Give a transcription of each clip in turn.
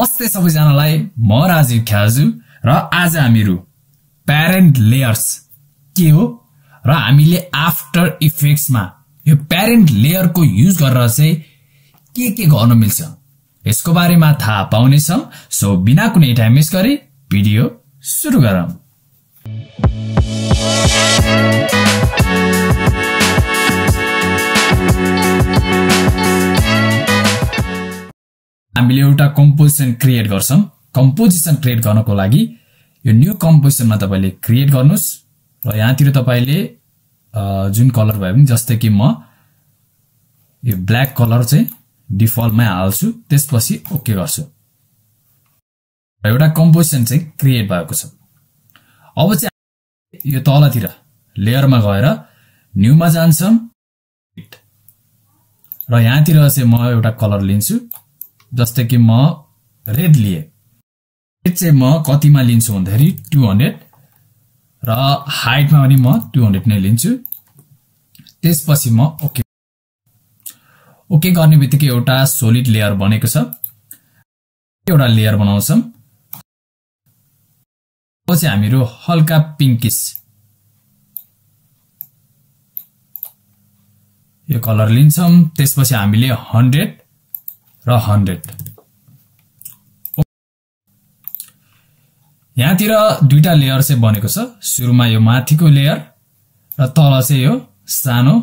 नमस्ते सबैजनालाई म राजीव ख्याजु र आज हामीहरु प्यारेन्ट लेयर्स के हो र हामीले आफ्टर इफेक्ट्स मा यो प्यारेन्ट लेयर को युज गरेर चाहिँ के गर्न मिल्छ यसको बारेमा थाहा पाउने छौं सो बिना कुनै टाइम वेस्ट गरी भिडियो सुरु गरौँ हामीले एउटा कम्पोजिसन क्रिएट गर्छौं कम्पोजिसन क्रिएट गर्नको लागि यो न्यू कम्पोजिसनमा तपाईले क्रिएट गर्नुस् र यहाँतिर तपाईले जुन कलर भए पनि जस्तै कि म यो ब्ल्याक कलर चाहिँ डिफल्टमै हाल्छु त्यसपछि ओके गर्छु र एउटा कम्पोजिसन चाहिँ क्रिएट भएको छ अब चाहिँ यो तलतिर लेयरमा गएर न्यूमा जान्छौं र यहाँतिर चाहिँ म एउटा कलर लिन्छु जस्तै कि म रेड लिए यो चाहिँ म कतिमा लिन्छु भन्दाखेरि 200 र हाइटमा पनि म 200 नै लिन्छु त्यसपछि म ओके गर्ने बित्तिकै एउटा सोलिड लेयर बनेको छ एउटा लेयर बनाउँछौं पछि हामीहरु हल्का पिंकिश यो कलर लिन्छौं त्यसपछि हामीले 100 र 100 यहाँतिर दुईटा लेयर चाहिँ बनेको छ सुरुमा यो माथिको लेयर र तल चाहिँ यो सानो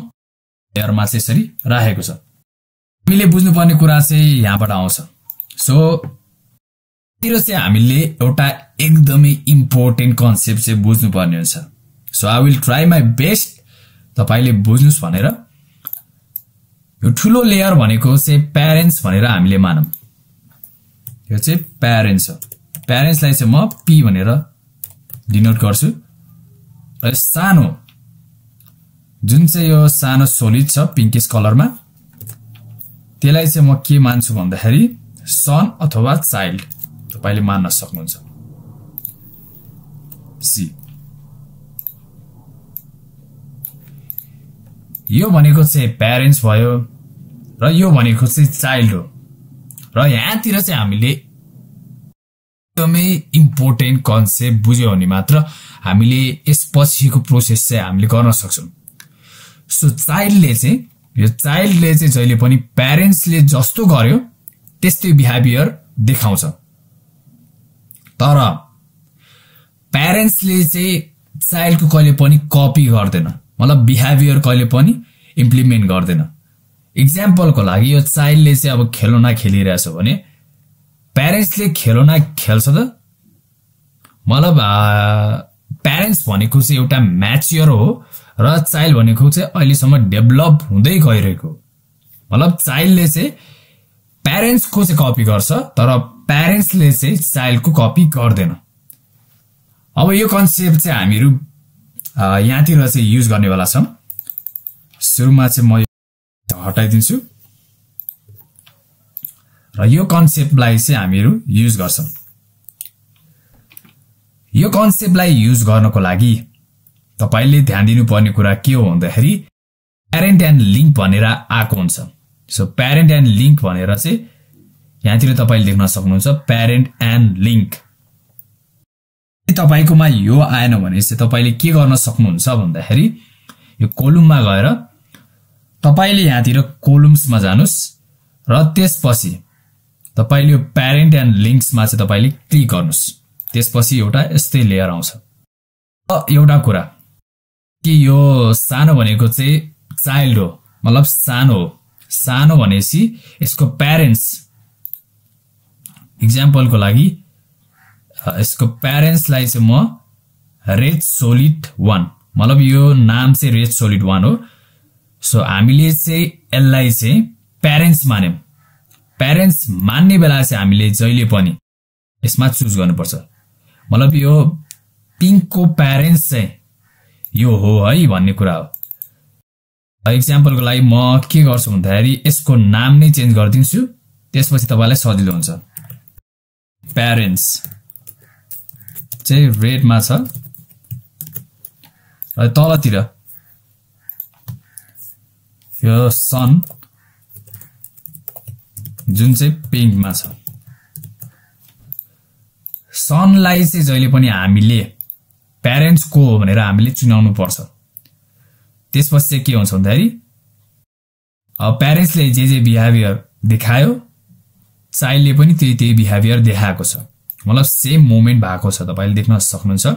लेयरमा चाहिँ यसरी राखेको छ हामीले बुझ्नुपर्ने कुरा चाहिँ यहाँबाट आउँछ सो तिर चाहिँ हामीले एउटा एकदमै इम्पोर्टेन्ट कन्सेप्ट चाहिँ बुझ्नुपर्ने हुन्छ so I will try my best तपाईले बुझ्नुस् भनेर यो ठुलो लेयर भनेको चाहिँ प्यारेन्ट्स भनेर हामीले मानौं यो चाहिँ प्यारेन्ट्स हो प्यारेन्ट्सलाई चाहिँ म पी भनेर डिनोट गर्छु र सानो जुन चाहिँ यो सानो सोलिड छ पिंकिश कलरमा त्यसलाई चाहिँ म के मान्छु भन्दाखेरि सन अथवा चाइल्ड तपाईले मान्न सक्नुहुन्छ सी यो भनेको चाहिँ प्यारेन्ट्स भयो र यो भनेको चाहिँ चाइल्ड हो र यहाँतिर चाहिँ हामीले एकदमै इम्पोर्टेन्ट कन्सेप्ट बुझ्यौ भने मात्र हामीले यसपछिको प्रोसेस चाहिँ हामीले गर्न सक्छौं सो चाइल्डले चाहिँ जहिले पनि प्यारेन्ट्सले जस्तो गर्यो त्यस्तै बिहेभियर देखाउँछ तर प्यारेन्ट्सले चाहिँ चाइल्डको कहिले पनि कपी गर्दैन मतलब बिहेभियर कहिले पनि इम्प्लिमेन्ट गर्दैन एक्जाम्पलको लागि यो चाइल्डले चाहिँ अब खेलौना खेलिरहेछ भने प्यारेन्ट्सले खेलौना खेल्छ त मतलब प्यारेन्ट्स भनेको चाहिँ एउटा म्याच्योर हो र चाइल्ड भनेको चाहिँ अहिलेसम्म डेभलप हुँदै गइरहेको मतलब चाइल्डले चाहिँ प्यारेन्ट्सको चाहिँ कपी गर्छ तर प्यारेन्ट्सले चाहिँ चाइल्डको कपी गर्दैन अब यो कन्सेप्ट चाहिँ हामीहरु यहाँतिर चाहिँ युज गर्नेवाला छौं सुरुमा चाहिँ म हटाइदिन्छु र यो कन्सेप्टलाई चाहिँ हामीहरु युज गर्छौं यो कन्सेप्टलाई युज गर्नको लागि तपाईले ध्यान दिनुपर्ने कुरा के हो भन्दाखेरि प्यारेन्ट एन्ड लिंक भनेर आएको हुन्छ सो प्यारेन्ट एन्ड लिंक भनेर चाहिँ यहाँतिर तपाईले देख्न सक्नुहुन्छ प्यारेन्ट एन्ड लिंक तपाईकोमा यो आएन भने चाहिँ तपाईले के गर्न सक्नुहुन्छ भन्दाखेरि यो कोलममा गएर तपाईले यहाँतिर कोलम्समा जानुस् र त्यसपछि तपाईले यो प्यारेन्ट एन्ड लिंक्समा चाहिँ तपाईले क्लिक गर्नुस् त्यसपछि एउटा यस्तै लेयर आउँछ एउटा कुरा कि यो सानो भनेको चाहिँ चाइल्ड हो मतलब सानो भनेसी यसको प्यारेन्ट्स एक्जाम्पलको लागि यसको प्यारेन्ट्सलाई चाहिँ म रेड सोलिड 1 मतलब यो नाम चाहिँ रेड सोलिड 1 हो सो हामीले चाहिँ यसलाई चाहिँ प्यारेन्ट्स मान्यौं प्यारेन्ट्स मान्ने बेला चाहिँ हामीले जहिले पनि यसमा चुज गर्नुपर्छ मतलब यो पिंकको प्यारेन्ट्स चाहिँ यो हो है भन्ने कुरा हो एक्जाम्पलको लागि म के गर्छु भन्दाखेरि यसको नाम नै चेन्ज गर्दिन्छु त्यसपछि तपाईलाई सजिलो हुन्छ प्यारेन्ट्स चाहिँ रेडमा छ र तलतिर यो सन जुन चाहिँ पिंकमा छ सनलाई चाहिँ जहिले पनि हामीले प्यारेन्ट्स को हो भनेर हामीले चुनाउनु पर्छ। त्यसपछि चाहिँ के हुन्छ भन्दाखेरि अब प्यारेन्ट्सले जे बिहेभियर देखायो चाइल्डले पनि त्यही बिहेभियर देखाएको छ, मतलब सेम मोमेन्ट भएको छ। तपाईले देख्न सक्नुहुन्छ।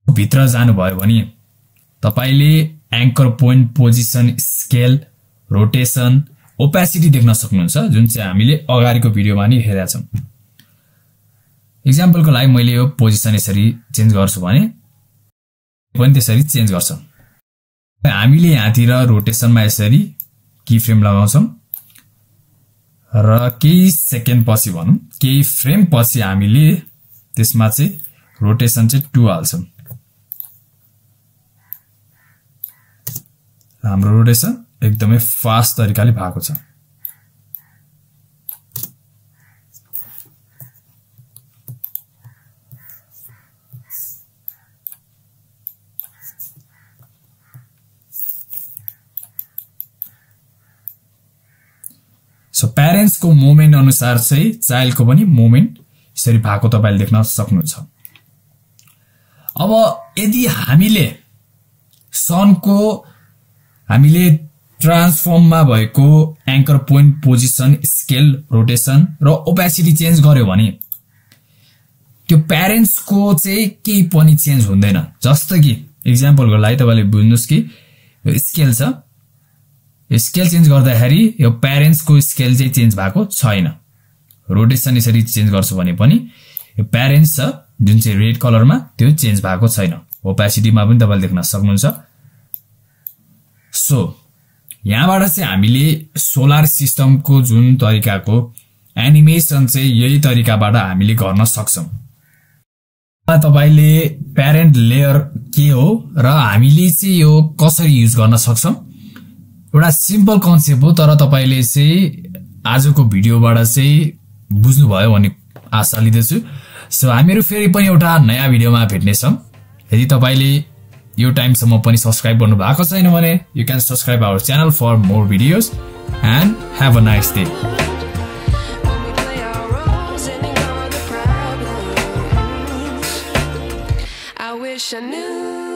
भित्र जानुभयो भने तपाईले anchor point, position, scale, rotation, opacity देख्न सक्नुहुन्छ, जुन चाहिँ हामीले अगाडिको भिडियोमा नि हेरेका छौं। एक्जाम्पलको लागि मैले यो पोजिसन यसरी चेन्ज गर्छु भने पनि त्यसरी चेन्ज गर्छ। हामीले यहाँतिर रोटेसनमा यसरी की फ्रेम लगाउँछौं र केही सेकेन्ड पछि भनौं केही फ्रेम पछि हामीले त्यसमा चाहिँ रोटेसन चाहिँ 2 हाल्छौं। हाम्रो रोटेसन एकदमै फास्ट तरिकाले भएको छ। सो प्यारेन्ट्स को मोमेन्ट अनुसार चाहिँ चाइल्ड को पनि मोमेन्ट यसरी भएको तपाईले देख्न सक्नुहुन्छ। अब यदि हामीले सन को हामीले ट्रान्सफर्ममा भएको anchor point, position, scale, rotation र ओपेसिटी चेन्ज गर्यो भने त्यो प्यारेन्ट्स को चाहिँ केही पनि चेन्ज हुँदैन। जस्तो कि एक्जाम्पलको लागि तपाईले बुझ्नुस् कि स्केल छ, स्केल चेन्ज गर्दाखेरि यो प्यारेन्ट्स को स्केल चाहिँ चेन्ज भएको छैन। रोटेसन यसरी चेन्ज गर्छु भने पनि यो प्यारेन्ट्स छ जुन चाहिँ रेड कलरमा त्यो चेन्ज भएको छैन। ओपेसिटीमा पनि तपाईले देख्न सक्नुहुन्छ। सो यहाँबाट चाहिँ हामीले सोलर सिस्टमको जुन तरिकाको एनिमेसन चाहिँ यही तरिकाबाट हामीले गर्न सक्छौं। तपाईले प्यारेन्ट लेयर के हो र हामीले चाहिँ यो कसरी युज गर्न सक्छौं एउटा सिम्पल कन्सेप्ट हो, तर तपाईले चाहिँ आजको भिडियोबाट चाहिँ बुझ्नुभयो भन्ने आशा लिदैछु। सो हामीहरु फेरि पनि एउटा नयाँ भिडियोमा भेट्ने छौं। यदि तपाईले यो टाइमसम्म पनि सब्स्क्राइब गर्नु भएको छैन भने you can subscribe our channel for more videos and have a nice day. I wish I knew